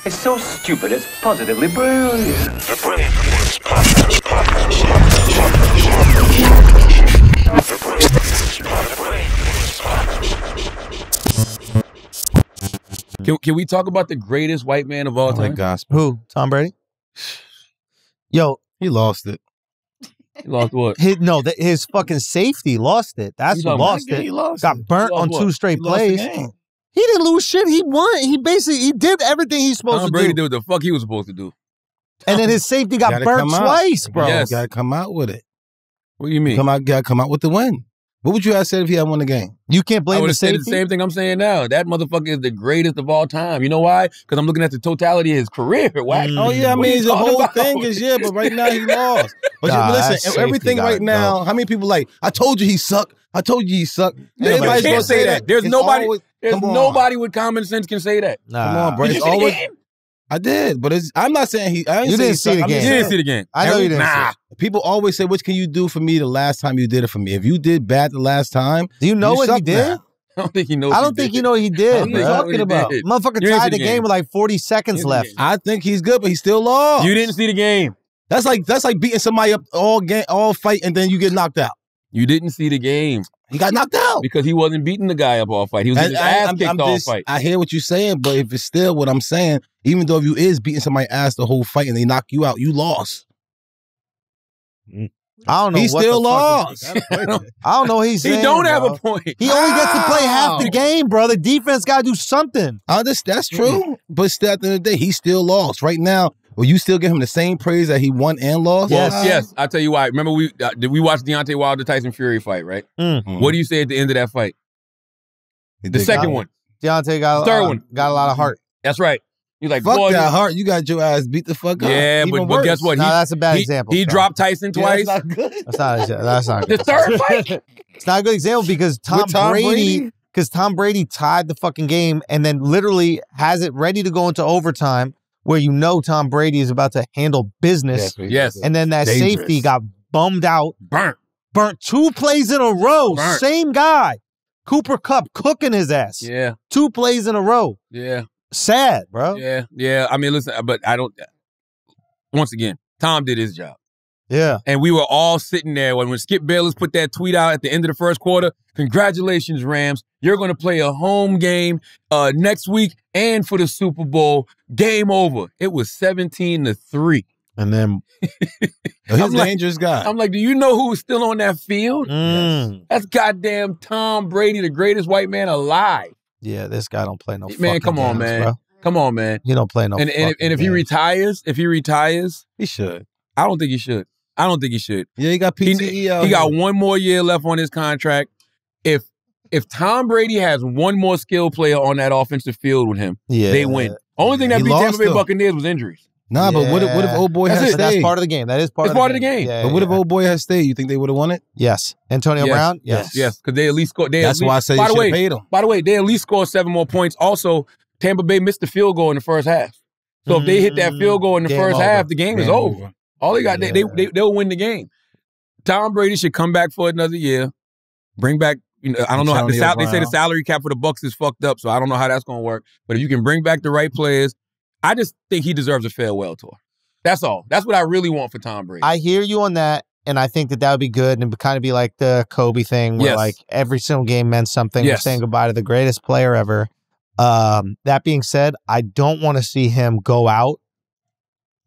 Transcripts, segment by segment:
It's so stupid, it's positively brilliant. The Brilliant Reports podcast. Can we talk about the greatest white man of all time? Oh my gosh. Who? Tom Brady? Yo, he lost it. He lost what? His fucking safety lost it. That's who lost it. He lost Got it. burnt on what? 2 straight He lost the plays. game. He didn't lose shit. He won. He did everything he's supposed Tom to Brady do. did what the fuck he was supposed to do. And then his safety got Gotta burnt come out. twice, bro. Yes. You gotta come out with it. What do you mean? Gotta come out with the win. What would you have said if he had won the game? You can't I blame would the have said safety. the same thing I'm saying now. That motherfucker is the greatest of all time. You know why? Because I'm looking at the totality of his career. Why? Oh yeah, I What are mean you the talking whole about? thing is but right now he lost. But Nah, that listen, safety everything got right it, now. bro. How many people like? I told you he sucked. I told you he sucked. Everybody's You gonna can't say that. There's It's nobody. always- There's come on. nobody with common sense can say that. Come on, bro. Did It's you see the always. game? I did, but I'm not saying he. I You didn't see the game. You didn't see the game. I know you didn't see it. People always say, "What can you do for me the last time you did it for me?" If you did bad the last time, Do you know what he suck did? now. I don't think he knows. I don't think you know what he did. What are you bro. talking about? Motherfucker You didn't see tied the the game game. with like 40 seconds You left. didn't. I think he's good, but he still lost. You didn't see the game. That's like beating somebody up all fight, and then you get knocked out. You didn't see the game He got knocked out. because he wasn't beating the guy up all fight. He was getting his ass kicked all fight. I hear what you're saying, but if it's still what I'm saying, even though if you is beating somebody's ass the whole fight and they knock you out, you lost. I don't know. He what still the fuck lost. I don't know what he's saying. He don't have bro. a point. He only gets to play half the game, bro. The defense got to do something. That's true, but still at the end of the day, he still lost. Right now, will you still give him the same praise that he won and lost? Yes. I'll tell you why. Remember, did we watch Deontay Wilder Tyson Fury fight, right? Mm-hmm. What do you say at the end of that fight? The second one. Deontay got Third one. got a lot of heart. That's right. He's like, Fuck boy, that heart. You got your ass beat the fuck up. yeah, Even but worse. guess what? No, that's a bad example. He Scott. dropped Tyson twice. Yeah, that's not good. That's not The good. third fight. It's not a good example because Tom Brady tied the fucking game and then literally has it ready to go into overtime where you know Tom Brady is about to handle business. Yes. And then that Dangerous. safety got bummed out. Burnt. 2 plays in a row. Burnt. Same guy. Cooper Kupp cooking his ass. Yeah. 2 plays in a row. Yeah. Sad, bro. Yeah. I mean, listen, but I don't. Once again, Tom did his job. Yeah. And we were all sitting there when Skip Bayless put that tweet out at the end of the first quarter. Congratulations, Rams. You're going to play a home game next week and for the Super Bowl. Game over. It was 17-3. And then He's a dangerous guy. I'm like, do you know who's still on that field? Mm. That's goddamn Tom Brady, the greatest white man alive. Yeah, this guy don't play no Man, fucking come on, games, man. bro. Come on, man. He don't play no And fucking if he games. retires, he should. I don't think he should. Yeah, he got PTE out He got here. one more year left on his contract. If Tom Brady has one more skill player on that offensive field with him, they win. Only thing that He beat lost, Tampa Bay though. Buccaneers was injuries. Nah, but what if old boy That's had it. stayed? That's part of the game. That is part It's of part the of the game. Yeah, But what if old boy had stayed? You think they would have won it? Yes. Antonio Brown? Yes. Yes, because they at least scored. That's why I say you should have paid him. By the way, they at least scored 7 more points. Also, Tampa Bay missed the field goal in the first half. So if they hit that field goal in the Game first over. half, the game is over. All they got, they'll win the game. Tom Brady should come back for another year. Bring back, I don't know how they say the salary cap for the Bucs is fucked up, so I don't know how that's going to work. But if you can bring back the right players, I just think he deserves a farewell tour. That's all. That's what I really want for Tom Brady. I hear you on that, and I think that would be good and kind of be like the Kobe thing where like every single game meant something. We're saying goodbye to the greatest player ever. That being said, I don't want to see him go out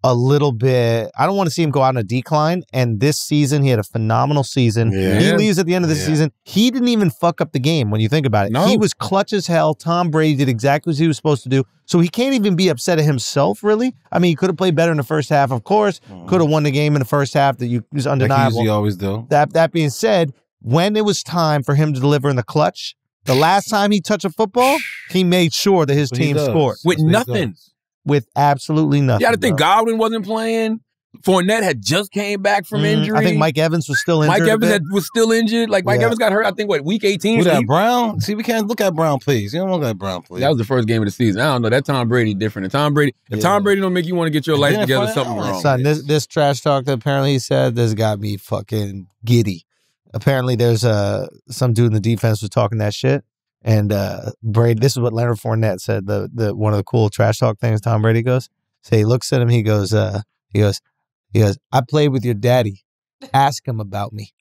a little bit. I don't want to see him go out in a decline. And this season, he had a phenomenal season. Yeah. He leaves at the end of the season. He didn't even fuck up the game when you think about it. No. He was clutch as hell. Tom Brady did exactly what he was supposed to do. So he can't even be upset at himself, really. I mean, he could have played better in the first half, of course. Could have won the game in the first half. That was undeniable. Like he always do. That being said, when it was time for him to deliver in the clutch, the last time he touched a football, he made sure that his team scored. With nothing. With absolutely nothing. You got to think Godwin wasn't playing. Fournette had just came back from injury. I think Mike Evans was still injured. Mike Evans was still injured. Like Mike Evans got hurt, I think, week 18? Who that, Brown? See, we can't look at Brown, please. You don't look at Brown, please. That was the first game of the season. I don't know. That Tom Brady different. If Tom Brady don't make you want to get your life together, something wrong. Son, this trash talk that apparently he said, this got me fucking giddy. Apparently there's some dude in the defense was talking that shit. And Brady, this is what Leonard Fournette said. The one of the cool trash talk things Tom Brady goes. So he looks at him. He goes. I played with your daddy. Ask him about me.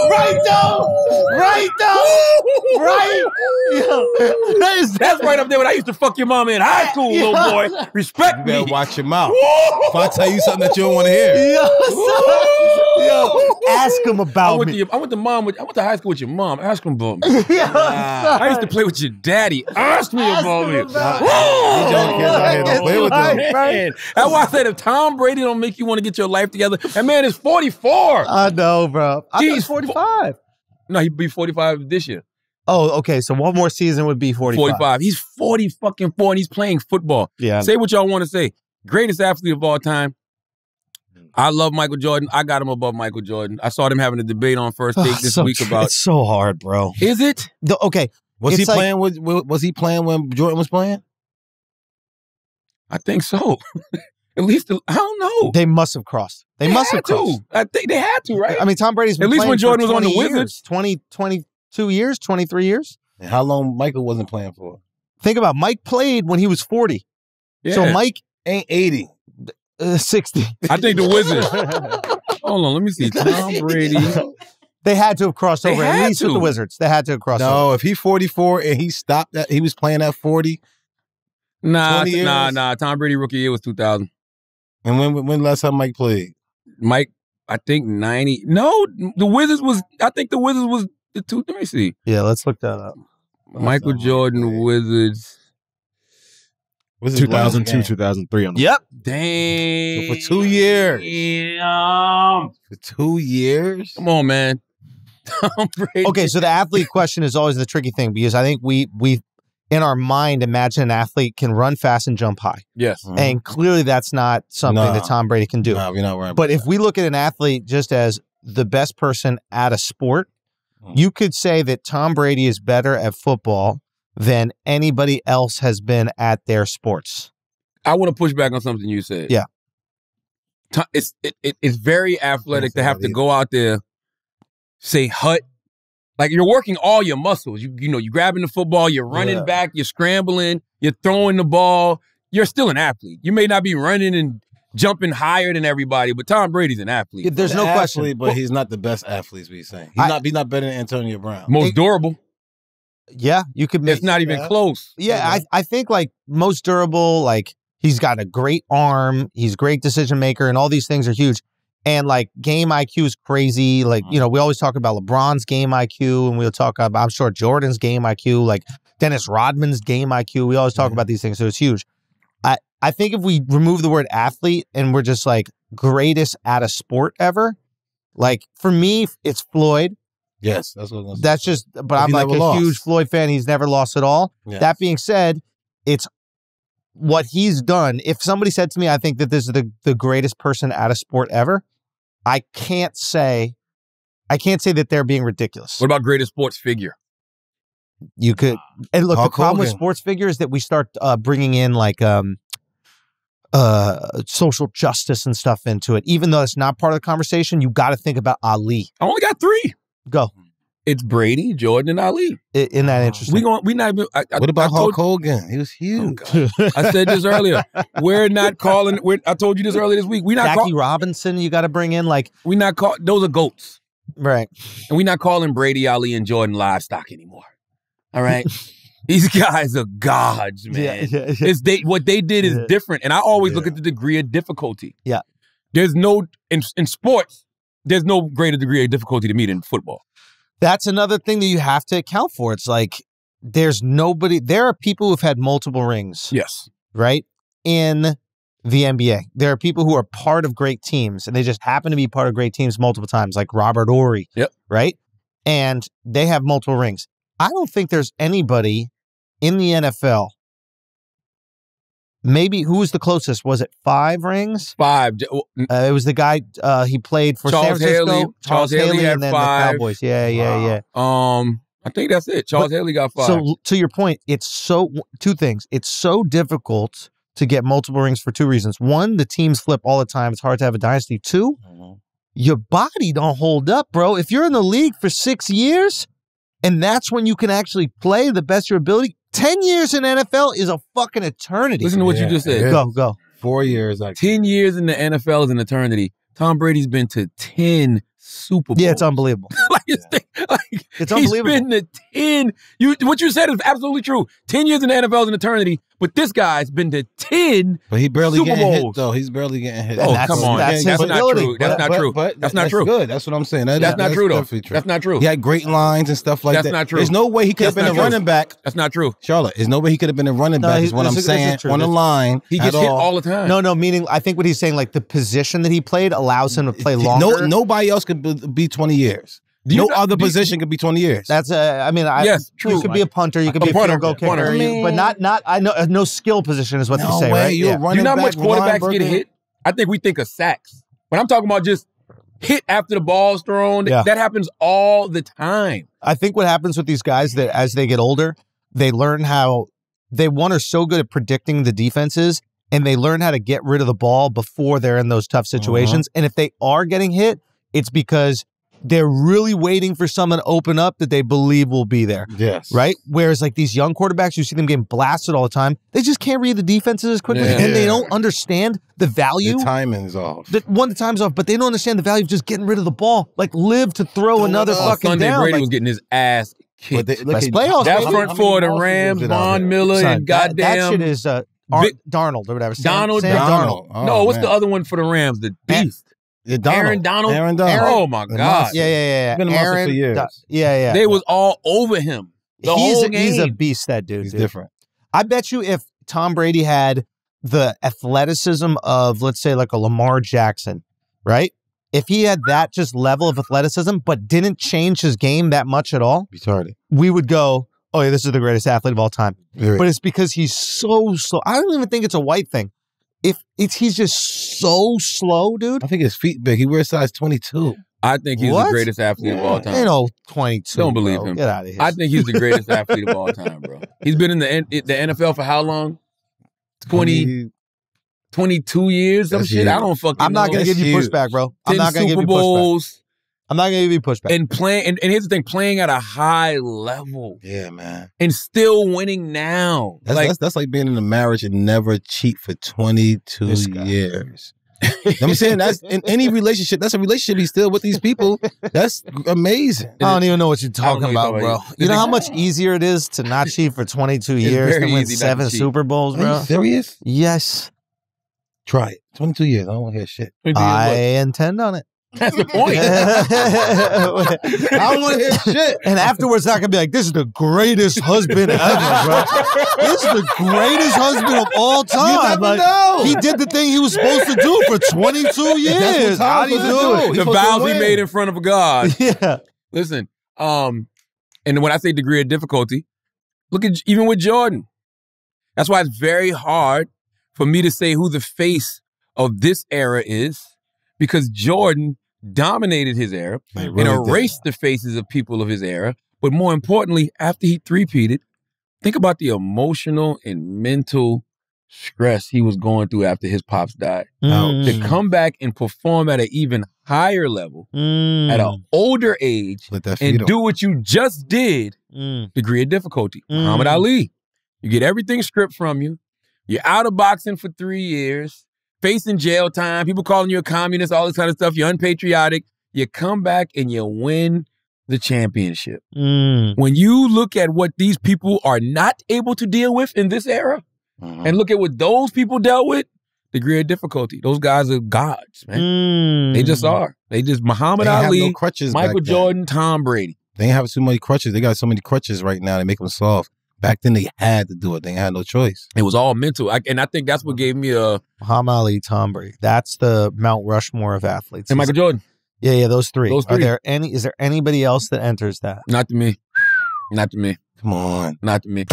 Right though. That's right up there when I used to fuck your mama in high school, little boy. Respect me. You better watch your mouth. If I tell you something that you don't want to hear. Ask him about me. I went to high school with your mom. Ask him about me. I used to play with your daddy. Ask me about me. These young kids out here don't play with them. Man. That's why I said if Tom Brady don't make you want to get your life together, that man is 44. I know, bro. I thought he's 45. No, he'd be 45 this year. Oh, okay. So one more season would be 45. He's 40 fucking 4 and he's playing football. Yeah. Say what y'all want to say. Greatest athlete of all time. I love Michael Jordan. I got him above Michael Jordan. I saw them having a debate on First Take this week about. It's so hard, bro. Is it? Okay. Was he playing when Jordan was playing? I think so. At least, I don't know. They must have crossed. They must have crossed. I think they had to, right? I mean, Tom Brady's been at least playing when Jordan for was on the 20 Wizards. 22 years, 23 years. And how long Michael wasn't playing for? Think about Mike played when he was 40. Yeah. So Mike ain't 80. 60. I think the Wizards. Hold on, let me see. Tom Brady. They had to have crossed over at least with the Wizards. They had to have crossed over. No, if he's 44 and he stopped that, he was playing at 40. Nah. Tom Brady rookie year was 2000. And when last time Mike played? Mike, I think 90. No, the Wizards was. I think the Wizards was the two. Let me see. Yeah, let's look that up. Michael Jordan Wizards. 2002, 2003. Yep. Dang. So for 2 years. Damn. For 2 years? Come on, man. Tom Brady. Okay, so the athlete question is always the tricky thing because I think we in our mind imagine an athlete can run fast and jump high. Yes. Mm-hmm. And clearly that's not something that Tom Brady can do. No, we're not worried But if we look at an athlete just as the best person at a sport, you could say that Tom Brady is better at football than anybody else has been at their sports. I want to push back on something you said. Yeah. It's very athletic to have to go out there, say hut. Like you're working all your muscles. You're grabbing the football, you're running back, you're scrambling, you're throwing the ball. You're still an athlete. You may not be running and jumping higher than everybody, but Tom Brady's an athlete. There's no question. But he's not the best athlete, we're saying. He's not better than Antonio Brown. Most durable. Yeah, you could make it's not even close. Yeah, I think like most durable, like he's got a great arm, he's a great decision maker, and all these things are huge. And like game IQ is crazy. Like, we always talk about LeBron's game IQ, and we'll talk about, I'm sure, Jordan's game IQ, like Dennis Rodman's game IQ. We always talk about these things, so it's huge. I think if we remove the word athlete and we're just like greatest at a sport ever, like for me, it's Floyd. Yes, that's what I'm saying. That's just, but I'm like a huge Floyd fan. He's never lost at all. Yes. That being said, it's what he's done. If somebody said to me, I think that this is the greatest person at a sport ever, I can't say that they're being ridiculous. What about greatest sports figure? You could, and look, the problem with sports figure is that we start bringing in like social justice and stuff into it. Even though it's not part of the conversation, you got to think about Ali. I only got 3. Go. It's Brady, Jordan, and Ali. Isn't that interesting? We not even. What about Hulk Hogan? He was huge. Oh, I said this earlier. We're not calling. I told you this earlier this week. We not Jackie Robinson. You got to bring in like we not call. Those are goats, right? And we not calling Brady, Ali, and Jordan livestock anymore. All right. These guys are gods, man. Yeah. What they did is different, and I always look at the degree of difficulty. Yeah. There's no in sports. There's no greater degree of difficulty to me than football. That's another thing that you have to account for. It's like there are people who've had multiple rings. Yes. Right? In the NBA. There are people who are part of great teams, and they just happen to be part of great teams multiple times, like Robert Horry. Yep. Right? And they have multiple rings. I don't think there's anybody in the NFL. Maybe who was the closest? Was it 5 rings? 5. It was the guy he played for Charles San Francisco. Haley. Charles Haley had and then 5. The Cowboys. Yeah. I think that's it. Charles Haley got 5. So to your point, it's 2 things. It's so difficult to get multiple rings for 2 reasons. 1, the teams flip all the time. It's hard to have a dynasty. 2, your body don't hold up, bro. If you're in the league for 6 years and that's when you can actually play the best of your ability, 10 years in NFL is a fucking eternity. Listen to what you just said. Go. 4 years. 10 years in the NFL is an eternity. Tom Brady's been to 10 Super Bowls. Yeah, it's unbelievable. It's unbelievable. He's been to 10. What you said is absolutely true. 10 years in the NFL is an eternity, but this guy's been to 10 But he barely Super getting Bowls. hit, though. He's barely getting hit. Oh, come on. That's not true. That's not true. That's not true. Good. That's what I'm saying. That's not true, though. True. That's not true. He had great lines and stuff like that. That's not true. There's no way he could have been a running back. That's not true. Charlotte, there's no way he could have been a running back is what I'm saying on the line. He gets hit all the time. No, meaning I think what he's saying, like the position that he played allows him to play longer. Nobody else could be 20 years. No other position could be 20 years. That's yes, true. You could be a punter, you could be a field goal kicker, but not. I know no skill position is what they say, right? Do you know how much quarterbacks get hit? I think we think of sacks, but I'm talking about just hit after the ball's thrown. Yeah. That happens all the time. I think what happens with these guys that as they get older, they learn how they are so good at predicting the defenses, and they learn how to get rid of the ball before they're in those tough situations. And if they are getting hit, it's because they're really waiting for someone to open up that they believe will be there. Yes. Right? Whereas like these young quarterbacks, you see them getting blasted all the time. They just can't read the defenses as quickly. And they don't understand the value. The timing's off. The time's off, but they don't understand the value of just getting rid of the ball. Like live to throw another fucking Sunday down. Brady was getting his ass kicked. Best playoffs. That front four, the Rams, Von Miller, and goddamn. That shit is Darnold or whatever. Darnold. Oh, no, what's the other one for the Rams? The Beast. Aaron Donald. Oh my God. Yeah. Been a monster for years. Yeah. They was all over him. Whole game. He's a beast, that dude. He's different. I bet you if Tom Brady had the athleticism of, let's say, like a Lamar Jackson, right? If he had that just level of athleticism, but didn't change his game that much at all, retarded, we would go, oh yeah, this is the greatest athlete of all time. Very. But it's because he's so slow. I don't even think it's a white thing. He's just so slow, dude. I think his feet big. He wears size 22. I think he's the greatest athlete of all time. Ain't no 22. Don't believe him. Get out of here. I think he's the greatest athlete of all time, bro. He's been in the NFL for how long? 22 years? Some shit. I don't fucking know. I'm not going to give you pushback, bro. I'm not going to give you pushback. I'm not going to give you pushback. And here's the thing, playing at a high level. Yeah, man. And still winning now. That's like being in a marriage and never cheat for 22 years. I'm saying that's in any relationship. That's a relationship. He's still with these people. That's amazing. I don't even know what you're talking about, bro. You know how much easier it is to not cheat for 22 years and win 7 Super Bowls, bro? Are you serious? Yes. Try it. 22 years. I don't want to hear shit. I intend on it. That's the point. I don't want to hear shit. And afterwards, I can be like, this is the greatest husband ever, bro. This is the greatest husband of all time. You never know. He did the thing he was supposed to do for 22 years. How do you do it? The vows he made in front of God. Yeah. Listen, and when I say degree of difficulty, look at even with Jordan. That's why it's very hard for me to say who the face of this era is, because Jordan dominated his era and erased the faces of people of his era. But more importantly, after he three-peated, think about the emotional and mental stress he was going through after his pops died. To come back and perform at an even higher level, at an older age, and do what you just did, degree of difficulty. Muhammad Ali, you get everything stripped from you. You're out of boxing for 3 years. Facing jail time, people calling you a communist, all this kind of stuff. You're unpatriotic. You come back and you win the championship. When you look at what these people are not able to deal with in this era, and look at what those people dealt with, degree of difficulty. Those guys are gods, man. They just are. They just Muhammad Ali, Michael Jordan, Tom Brady. They ain't have too many crutches. They got so many crutches right now. They make them soft. Back then, they had to do it. They had no choice. It was all mental. And I think that's what gave me a... Muhammad Ali, Tom Brady. That's the Mount Rushmore of athletes. And Michael Jordan. Yeah, those three. Is there anybody else that enters that? Not to me. Not to me. Come on. Not to me.